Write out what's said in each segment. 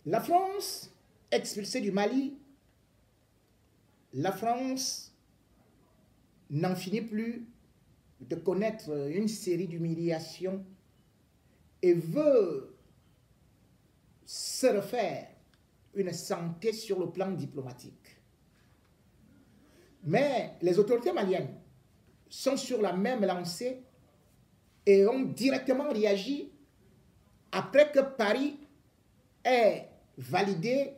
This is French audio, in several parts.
La France, expulsée du Mali, la France n'en finit plus de connaître une série d'humiliations et veut se refaire une santé sur le plan diplomatique. Mais les autorités maliennes sont sur la même lancée et ont directement réagi après que Paris ait validé,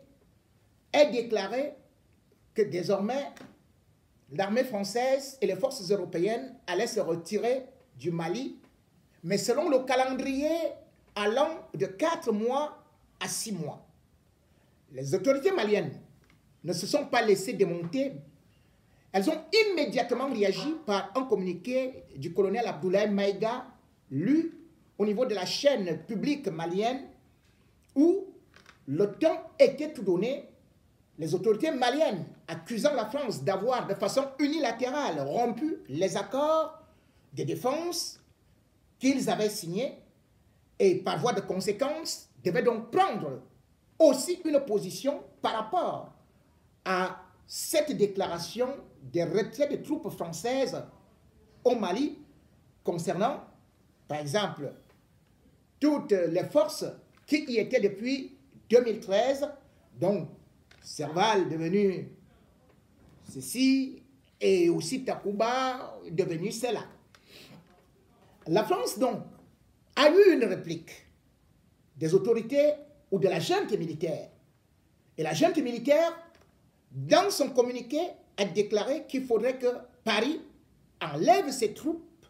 ait déclaré que désormais l'armée française et les forces européennes allaient se retirer du Mali, mais selon le calendrier allant de 4 mois à 6 mois. Les autorités maliennes ne se sont pas laissées démonter. Elles ont immédiatement réagi par un communiqué du colonel Abdoulaye Maïga, lu au niveau de la chaîne publique malienne, où le temps était tout donné, les autorités maliennes accusant la France d'avoir de façon unilatérale rompu les accords de défense qu'ils avaient signés et par voie de conséquence devaient donc prendre aussi une position par rapport à cette déclaration des retraits des troupes françaises au Mali concernant, par exemple, toutes les forces qui y étaient depuis 2013, donc Serval devenu ceci et aussi Takuba devenu cela. La France donc a eu une réplique des autorités ou de la junte militaire. Et la junte militaire, dans son communiqué, a déclaré qu'il faudrait que Paris enlève ses troupes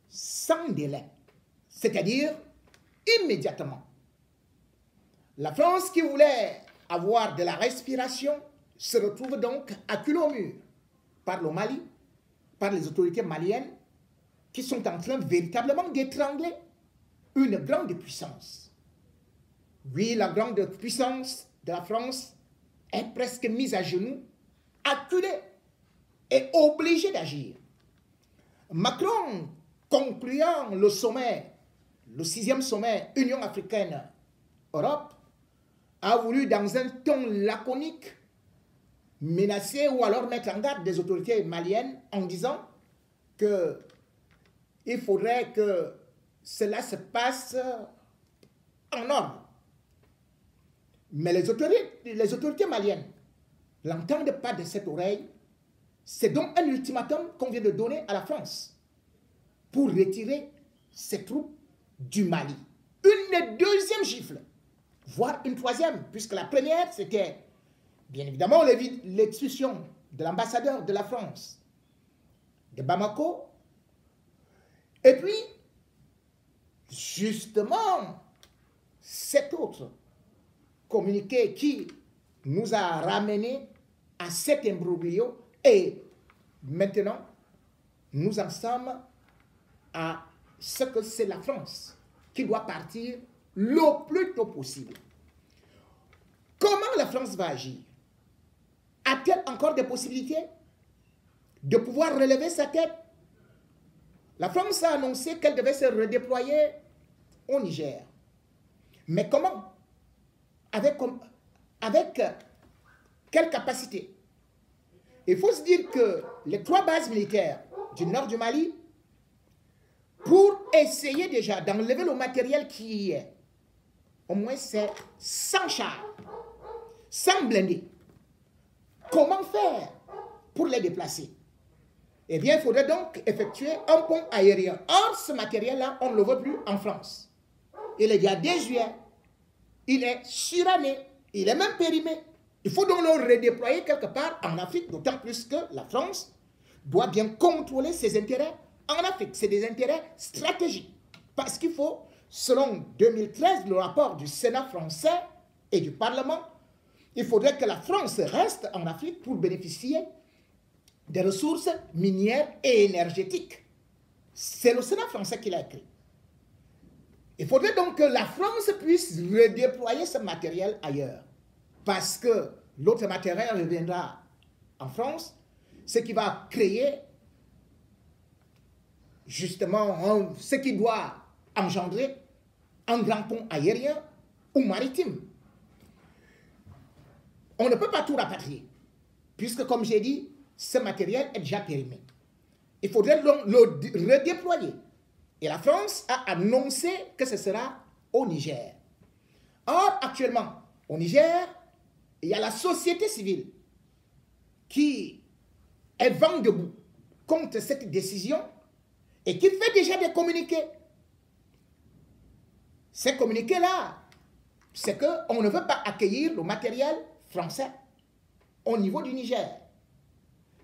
sans délai, c'est-à-dire immédiatement. La France qui voulait avoir de la respiration se retrouve donc acculée au mur par le Mali, par les autorités maliennes qui sont en train véritablement d'étrangler une grande puissance. Oui, la grande puissance de la France est presque mise à genoux, acculée et obligée d'agir. Macron, concluant le sommet, le 6e sommet Union africaine-Europe, a voulu, dans un ton laconique, menacer ou alors mettre en garde des autorités maliennes en disant qu'il faudrait que cela se passe en ordre. Mais les autorités maliennes n'entendent pas de cette oreille. C'est donc un ultimatum qu'on vient de donner à la France pour retirer ses troupes du Mali. Une deuxième gifle, voire une troisième, puisque la première, c'était bien évidemment l'expulsion de l'ambassadeur de la France de Bamako. Et puis, justement, cet autre communiqué qui nous a ramené à cet imbroglio et maintenant, nous en sommes à ce que c'est la France qui doit partir le plus tôt possible. Comment la France va agir? A-t-elle encore des possibilités de pouvoir relever sa tête? La France a annoncé qu'elle devait se redéployer au Niger. Mais comment? Avec quelle capacité? Il faut se dire que les 3 bases militaires du nord du Mali, pour essayer déjà d'enlever le matériel qui y est, au moins c'est 100 chars, 100 blindés. Comment faire pour les déplacer? Eh bien, il faudrait donc effectuer un pont aérien. Or, ce matériel-là, on ne le veut plus en France. Il est déjà désuet, il est suranné, il est même périmé. Il faut donc le redéployer quelque part en Afrique, d'autant plus que la France doit bien contrôler ses intérêts en Afrique. C'est des intérêts stratégiques. Parce qu'il faut, selon 2013, le rapport du Sénat français et du Parlement, il faudrait que la France reste en Afrique pour bénéficier des ressources minières et énergétiques. C'est le Sénat français qui l'a écrit. Il faudrait donc que la France puisse redéployer ce matériel ailleurs. Parce que l'autre matériel reviendra en France, ce qui va créer justement ce qui doit engendrer un grand pont aérien ou maritime. on ne peut pas tout rapatrier. Puisque, comme j'ai dit, ce matériel est déjà périmé. Il faudrait donc le redéployer. Et la France a annoncé que ce sera au Niger. Or, actuellement, au Niger, il y a la société civile qui est vent debout contre cette décision et qui fait déjà des communiqués. Ces communiqués-là, c'est qu'on ne veut pas accueillir le matériel français au niveau du Niger.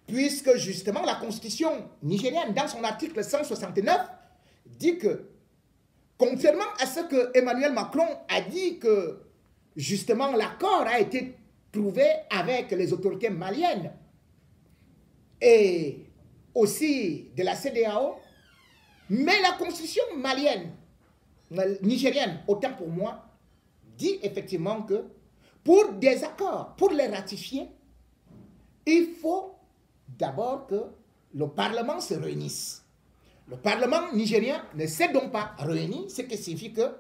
Puisque justement la constitution nigérienne, dans son article 169, dit que, contrairement à ce que Emmanuel Macron a dit que justement l'accord a été trouvé avec les autorités maliennes et aussi de la CEDEAO, mais la constitution malienne, nigérienne, autant pour moi, dit effectivement que pour des accords, pour les ratifier, il faut d'abord que le Parlement se réunisse. Le Parlement nigérien ne s'est donc pas réuni, ce qui signifie que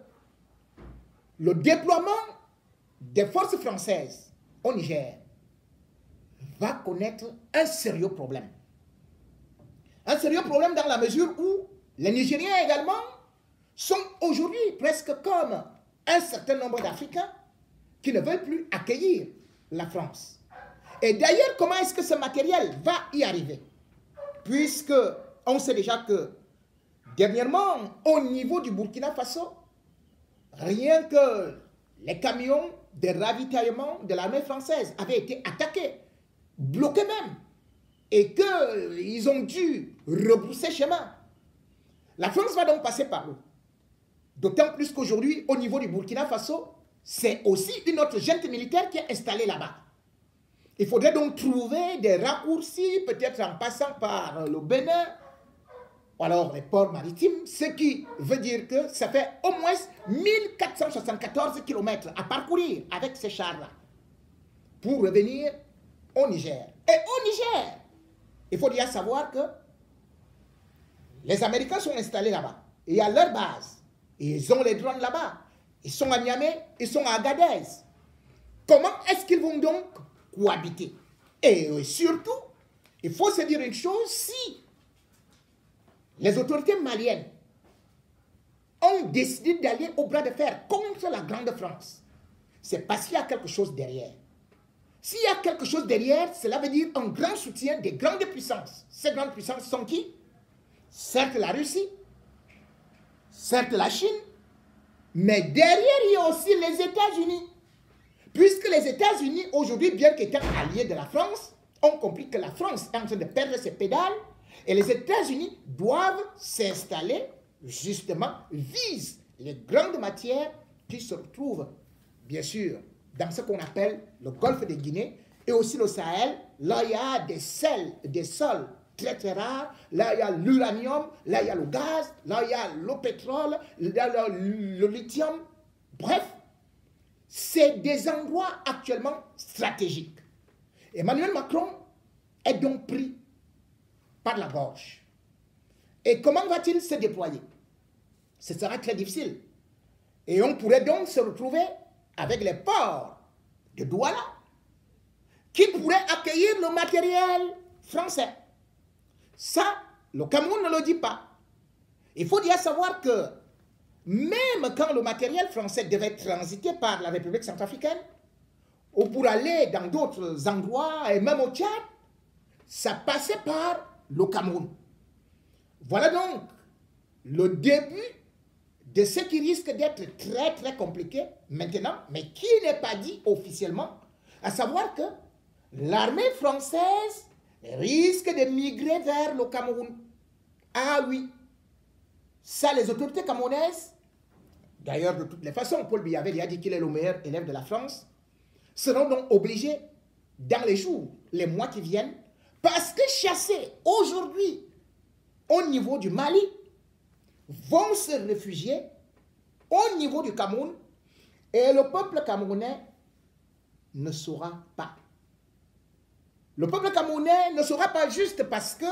le déploiement des forces françaises au Niger va connaître un sérieux problème. Un sérieux problème dans la mesure où les Nigériens également sont aujourd'hui presque comme un certain nombre d'Africains qui ne veulent plus accueillir la France. Et d'ailleurs, comment est-ce que ce matériel va y arriver? Puisque on sait déjà que dernièrement, au niveau du Burkina Faso, rien que les camions de ravitaillement de l'armée française avaient été attaqués, bloqués même, et qu'ils ont dû rebrousser chemin. La France va donc passer par eux. D'autant plus qu'aujourd'hui, au niveau du Burkina Faso, c'est aussi une autre junte militaire qui est installée là-bas. Il faudrait donc trouver des raccourcis, peut-être en passant par le Bénin, ou alors les ports maritimes, ce qui veut dire que ça fait au moins 1474 km à parcourir avec ces chars-là pour revenir au Niger. Et au Niger, il faut bien savoir que les Américains sont installés là-bas. Il y a leur base. Ils ont les drones là-bas. Ils sont à Niamey, ils sont à Agadez. Comment est-ce qu'ils vont donc cohabiter? Et surtout, il faut se dire une chose, si les autorités maliennes ont décidé d'aller au bras de fer contre la Grande France, c'est parce qu'il y a quelque chose derrière. S'il y a quelque chose derrière, cela veut dire un grand soutien des grandes puissances. Ces grandes puissances sont qui? Certes la Russie, certes la Chine, mais derrière il y a aussi les États-Unis. Puisque les États-Unis, aujourd'hui, bien qu'étant alliés de la France, ont compris que la France est en train de perdre ses pédales et les États-Unis doivent s'installer, justement, visent les grandes matières qui se retrouvent, bien sûr, dans ce qu'on appelle le golfe de Guinée et aussi le Sahel. Là, il y a des sols très très rares. Là, il y a l'uranium, là, il y a le gaz, là, il y a le pétrole, là, le lithium. Bref, c'est des endroits actuellement stratégiques. Emmanuel Macron est donc pris par la gorge. Et comment va-t-il se déployer? Ce sera très difficile. Et on pourrait donc se retrouver avec les ports de Douala qui pourraient accueillir le matériel français. Ça, le Cameroun ne le dit pas. Il faut bien savoir que même quand le matériel français devait transiter par la République centrafricaine, ou pour aller dans d'autres endroits, et même au Tchad, ça passait par le Cameroun. Voilà donc le début de ce qui risque d'être très très compliqué maintenant, mais qui n'est pas dit officiellement, à savoir que l'armée française risque de migrer vers le Cameroun. Ah oui, ça les autorités camerounaises, d'ailleurs de toutes les façons, Paul Biya avait déjà dit qu'il est le meilleur élève de la France, seront donc obligés dans les jours, les mois qui viennent, parce que chassés aujourd'hui au niveau du Mali, vont se réfugier au niveau du Cameroun et le peuple camerounais ne saura pas. Le peuple camerounais ne saura pas juste parce que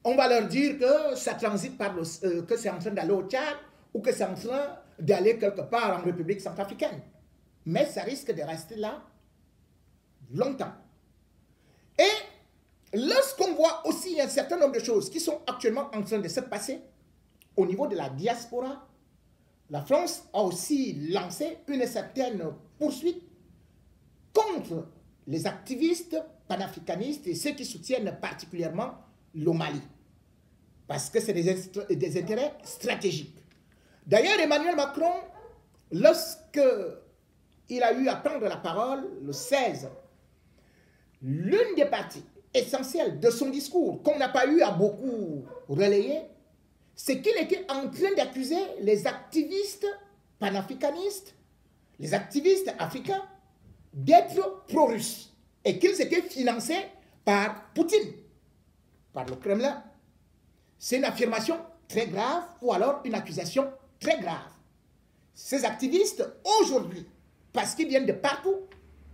on va leur dire que ça transite par que c'est en train d'aller au Tchad ou que c'est en train d'aller quelque part en République centrafricaine. mais ça risque de rester là longtemps. Et lorsqu'on voit aussi un certain nombre de choses qui sont actuellement en train de se passer au niveau de la diaspora, la France a aussi lancé une certaine poursuite contre les activistes panafricanistes et ceux qui soutiennent particulièrement le Mali. Parce que c'est des intérêts stratégiques. D'ailleurs, Emmanuel Macron, lorsqu'il a eu à prendre la parole le 16, l'une des parties essentielles de son discours, qu'on n'a pas eu à beaucoup relayer, c'est qu'il était en train d'accuser les activistes panafricanistes, les activistes africains, d'être pro-russes et qu'ils étaient financés par Poutine, par le Kremlin. C'est une affirmation très grave ou alors une accusation très grave. Ces activistes, aujourd'hui, parce qu'ils viennent de partout,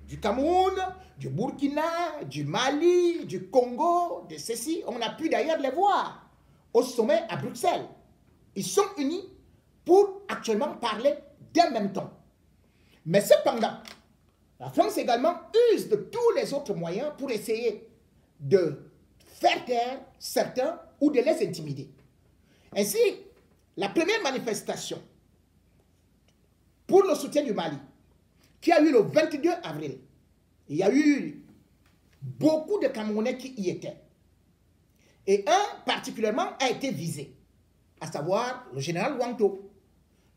du Cameroun, du Burkina, du Mali, du Congo, de ceci, on a pu d'ailleurs les voir au sommet à Bruxelles. Ils sont unis pour actuellement parler d'un même ton. Mais cependant, la France également use de tous les autres moyens pour essayer de faire taire certains ou de les intimider. Ainsi, la première manifestation pour le soutien du Mali, qui a eu le 22 avril, il y a eu beaucoup de Camerounais qui y étaient. Et un particulièrement a été visé, à savoir le général Wangto.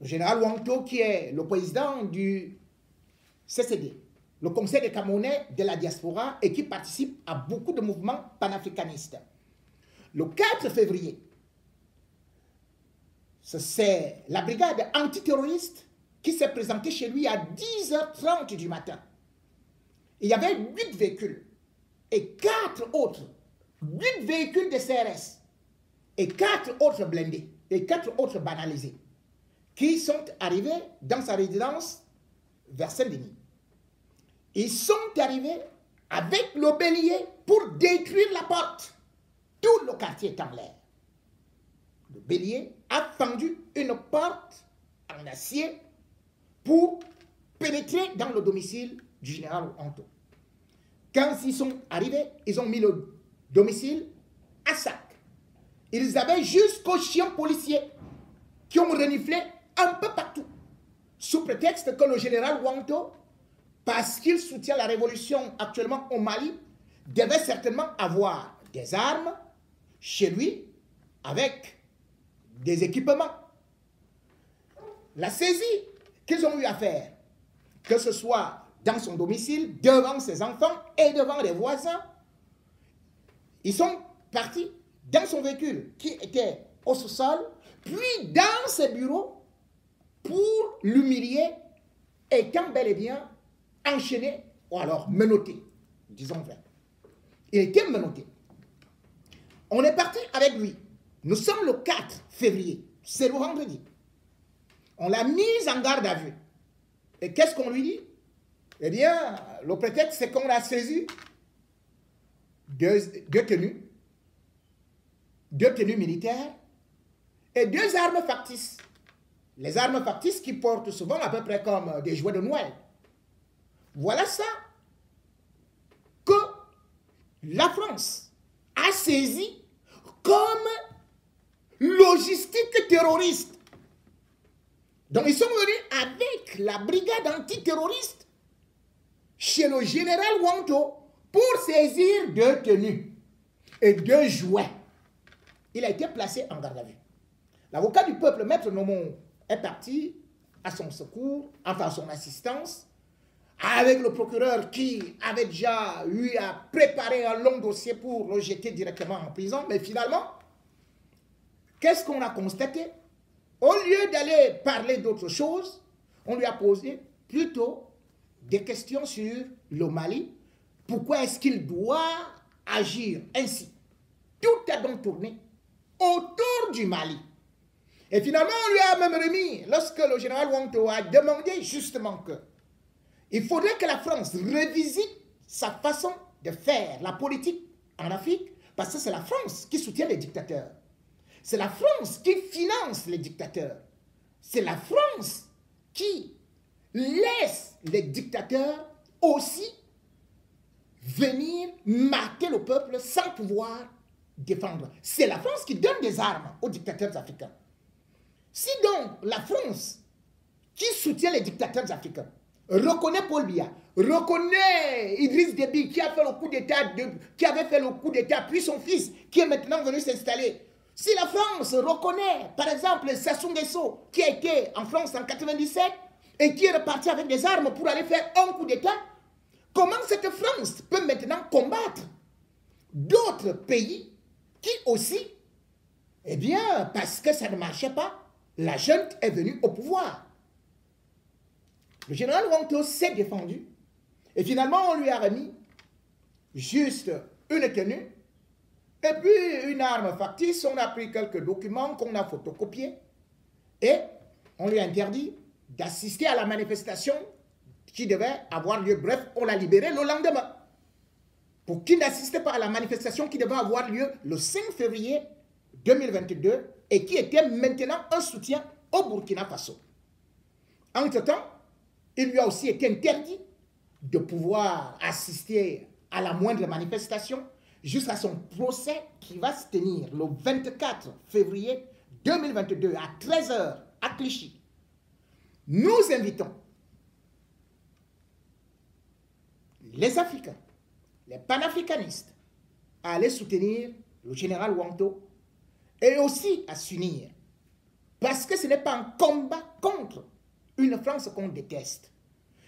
Le général Wangto qui est le président du CCD, le Conseil des Camerounais de la diaspora, et qui participe à beaucoup de mouvements panafricanistes. Le 4 février, c'est la brigade antiterroriste qui s'est présentée chez lui à 10h30 du matin. Il y avait 8 véhicules et 4 autres, 8 véhicules de CRS et 4 autres blindés et 4 autres banalisés qui sont arrivés dans sa résidence vers Saint-Denis. Ils sont arrivés avec le bélier pour détruire la porte. Tout le quartier est en l'air. Le bélier a fendu une porte en acier pour pénétrer dans le domicile du général Wangto. Quand ils sont arrivés, ils ont mis le domicile à sac. Ils avaient jusqu'aux chiens policiers qui ont reniflé un peu partout, sous prétexte que le général Wangto, parce qu'il soutient la révolution actuellement au Mali, devait certainement avoir des armes chez lui avec des équipements. La saisie qu'ils ont eu à faire, que ce soit dans son domicile, devant ses enfants et devant les voisins, ils sont partis dans son véhicule qui était au sous-sol, puis dans ses bureaux pour l'humilier et quand bel et bien enchaîné ou alors menotté, disons vrai. Il était menotté. On est parti avec lui. Nous sommes le 4 février, c'est le vendredi. On l'a mis en garde à vue. Et qu'est-ce qu'on lui dit? Eh bien, le prétexte, c'est qu'on a saisi deux tenues militaires et 2 armes factices. Les armes factices qui portent souvent à peu près comme des jouets de Noël. Voilà ça que la France a saisi comme logistique terroriste. Donc ils sont venus avec la brigade antiterroriste chez le général Wangto pour saisir 2 tenues et 2 jouets. Il a été placé en garde à vue. L'avocat du peuple, Maître Nomon, est parti à son secours, enfin à son assistance, avec le procureur qui avait déjà eu à préparer un long dossier pour le jeter directement en prison. Mais finalement, qu'est-ce qu'on a constaté? Au lieu d'aller parler d'autre chose, on lui a posé plutôt des questions sur le Mali. Pourquoi est-ce qu'il doit agir ainsi? Tout a donc tourné autour du Mali. Et finalement, on lui a même remis, lorsque le général Wangto a demandé justement que il faudrait que la France revisite sa façon de faire la politique en Afrique, parce que c'est la France qui soutient les dictateurs. C'est la France qui finance les dictateurs. C'est la France qui laisse les dictateurs aussi venir marquer le peuple sans pouvoir défendre. C'est la France qui donne des armes aux dictateurs africains. Si donc la France, qui soutient les dictateurs africains, reconnaît Paul Biya, reconnaît Idriss Déby qui a fait le coup d'État, qui avait fait le coup d'État, puis son fils qui est maintenant venu s'installer. Si la France reconnaît, par exemple, Sassou Nguesso, qui a été en France en 97 et qui est reparti avec des armes pour aller faire un coup d'État, comment cette France peut maintenant combattre d'autres pays qui aussi, eh bien, parce que ça ne marchait pas, la junte est venue au pouvoir. Le général Wanto s'est défendu et finalement on lui a remis juste une tenue et puis une arme factice. On a pris quelques documents qu'on a photocopiés et on lui a interdit d'assister à la manifestation qui devait avoir lieu. Bref, on l'a libéré le lendemain pour qu'il n'assiste pas à la manifestation qui devait avoir lieu le 5 février 2022 et qui était maintenant un soutien au Burkina Faso. Entre-temps, il lui a aussi été interdit de pouvoir assister à la moindre manifestation jusqu'à son procès qui va se tenir le 24 février 2022 à 13 h à Clichy. Nous invitons les Africains, les panafricanistes à aller soutenir le général Wanto et aussi à s'unir. Parce que ce n'est pas un combat contre une France qu'on déteste,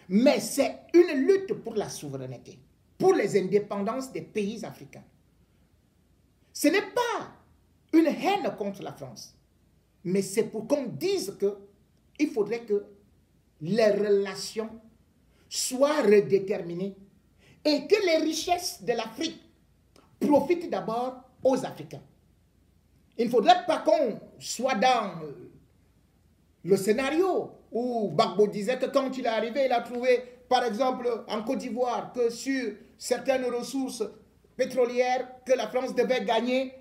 mais c'est une lutte pour la souveraineté, pour les indépendances des pays africains. Ce n'est pas une haine contre la France, mais c'est pour qu'on dise qu'il faudrait que les relations soient redéterminées et que les richesses de l'Afrique profitent d'abord aux Africains. Il ne faudrait pas qu'on soit dans le scénario où Gbagbo disait que quand il est arrivé, il a trouvé, par exemple, en Côte d'Ivoire, que sur certaines ressources pétrolières que la France devait gagner,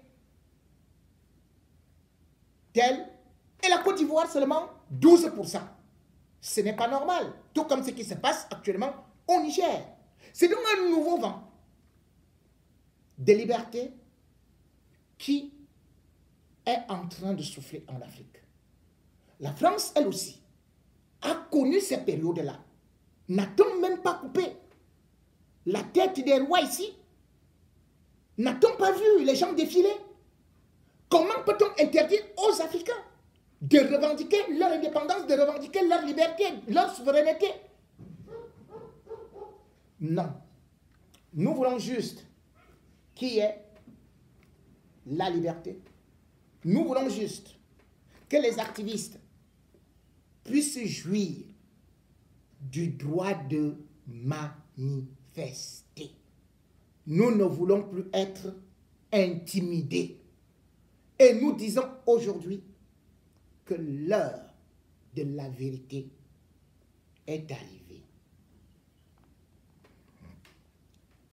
telle, et la Côte d'Ivoire seulement 12%. Ce n'est pas normal, tout comme ce qui se passe actuellement au Niger. C'est donc un nouveau vent de liberté qui est en train de souffler en Afrique. La France, elle aussi, a connu ces périodes-là. N'a-t-on même pas coupé la tête des rois ici? N'a-t-on pas vu les gens défiler? Comment peut-on interdire aux Africains de revendiquer leur indépendance, de revendiquer leur liberté, leur souveraineté? Non. Nous voulons juste qu'il y ait la liberté. Nous voulons juste que les activistes puissent jouir du droit de manifester. Nous ne voulons plus être intimidés. Et nous disons aujourd'hui que l'heure de la vérité est arrivée.